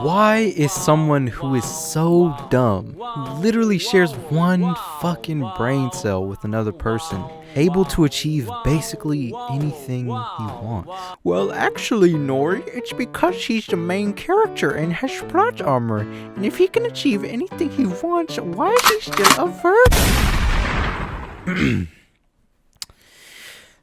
Why is someone who is so dumb, who literally shares one fucking brain cell with another person, able to achieve basically anything he wants? Well, actually, Nori, it's because he's the main character and has plot armor. And if he can achieve anything he wants, why is he still a virgin?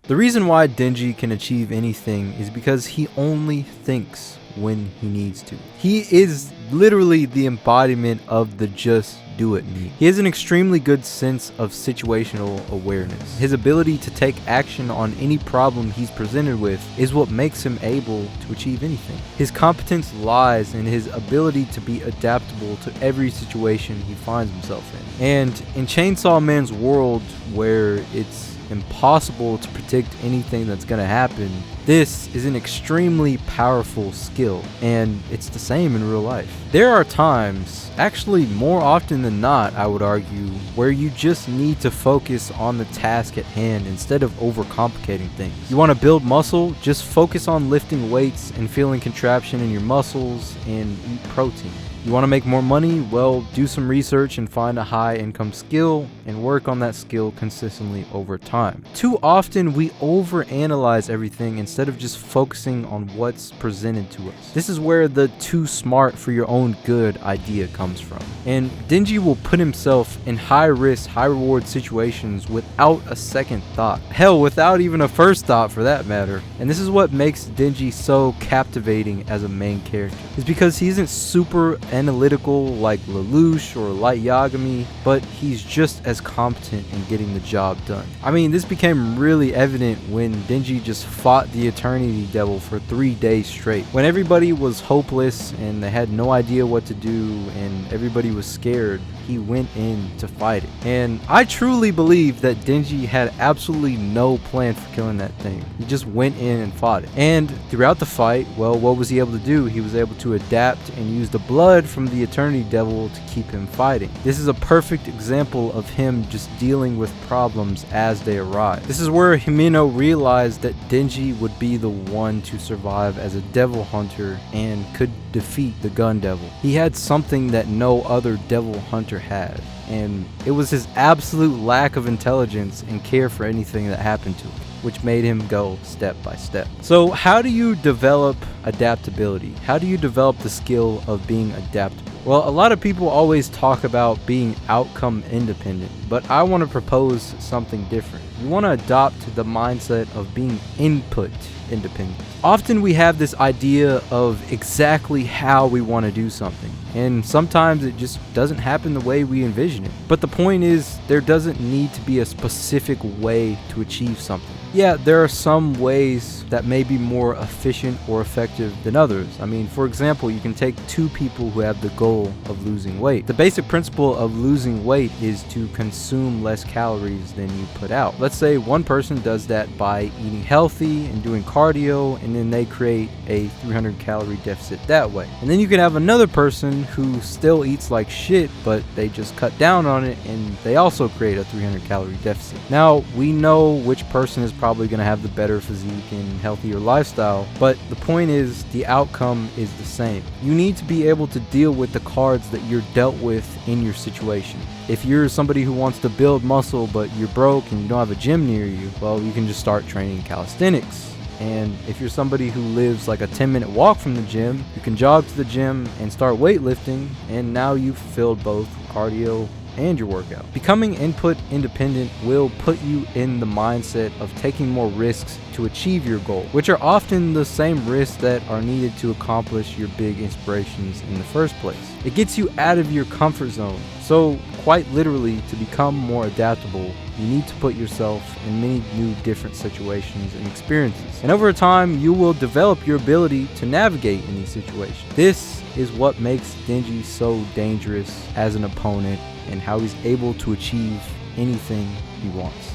The reason why Denji can achieve anything is because he only thinks when he needs to. He is literally the embodiment of the just do it me. He has an extremely good sense of situational awareness. His ability to take action on any problem he's presented with is what makes him able to achieve anything. His competence lies in his ability to be adaptable to every situation he finds himself in. And in Chainsaw Man's world, where it's impossible to predict anything that's going to happen, this is an extremely powerful skill, and it's the same in real life. There are times, actually more often than not I would argue, where you just need to focus on the task at hand instead of overcomplicating things. You want to build muscle? Just focus on lifting weights and feeling contraction in your muscles and eat protein. You want to make more money? Well, do some research and find a high income skill and work on that skill consistently over time. Too often we overanalyze everything instead of just focusing on what's presented to us. This is where the too smart for your own good idea comes from. And Denji will put himself in high risk, high reward situations without a second thought. Hell, without even a first thought for that matter. And this is what makes Denji so captivating as a main character. It's because he isn't super analytical like Lelouch or Light Yagami, but he's just as competent in getting the job done. I mean, this became really evident when Denji just fought the Eternity Devil for 3 days straight. When everybody was hopeless and they had no idea what to do and everybody was scared, he went in to fight it. And I truly believe that Denji had absolutely no plan for killing that thing. He just went in and fought it. And throughout the fight, well, what was he able to do? He was able to adapt and use the blood from the Eternity Devil to keep him fighting. This is a perfect example of him just dealing with problems as they arise. This is where Himeno realized that Denji would be the one to survive as a devil hunter and could defeat the gun devil. He had something that no other devil hunter had, and it was his absolute lack of intelligence and care for anything that happened to him, which made him go step by step. So how do you develop adaptability? How do you develop the skill of being adaptable? Well, a lot of people always talk about being outcome independent, but I want to propose something different. You want to adopt the mindset of being input independent. Often we have this idea of exactly how we want to do something, and sometimes it just doesn't happen the way we envision it. But the point is, there doesn't need to be a specific way to achieve something. Yeah, there are some ways that may be more efficient or effective than others. I mean, for example, you can take two people who have the goal of losing weight. The basic principle of losing weight is to consume less calories than you put out. Let's say one person does that by eating healthy and doing cardio, and then they create a 300 calorie deficit that way. And then you can have another person who still eats like shit, but they just cut down on it and they also create a 300 calorie deficit. Now, we know which person is probably going to have the better physique and healthier lifestyle, but the point is, the outcome is the same. You need to be able to deal with the cards that you're dealt with in your situation. If you're somebody who wants to build muscle but you're broke and you don't have a gym near you, well, you can just start training calisthenics. And if you're somebody who lives like a 10-minute walk from the gym, you can jog to the gym and start weightlifting, and now you've filled both cardio and your workout. Becoming input independent will put you in the mindset of taking more risks to achieve your goal, which are often the same risks that are needed to accomplish your big inspirations in the first place. It gets you out of your comfort zone. So quite literally, to become more adaptable, you need to put yourself in many new different situations and experiences. And over time, you will develop your ability to navigate in these situations. This is what makes Denji so dangerous as an opponent, and how he's able to achieve anything he wants.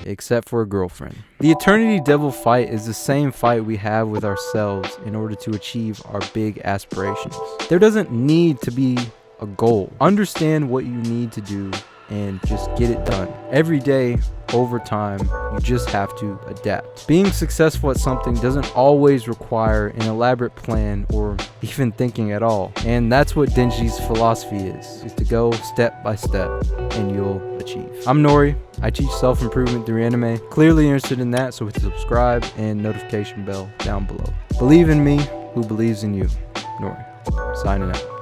Except for a girlfriend. The Eternity Devil fight is the same fight we have with ourselves in order to achieve our big aspirations. There doesn't need to be a goal. Understand what you need to do and just get it done. Every day, over time. You just have to adapt. Being successful at something doesn't always require an elaborate plan or even thinking at all. And that's what Denji's philosophy is to go step by step and you'll achieve. I'm Nori. I teach self-improvement through anime. Clearly interested in that, so hit the subscribe and notification bell down below. Believe in me who believes in you. Nori. Signing out.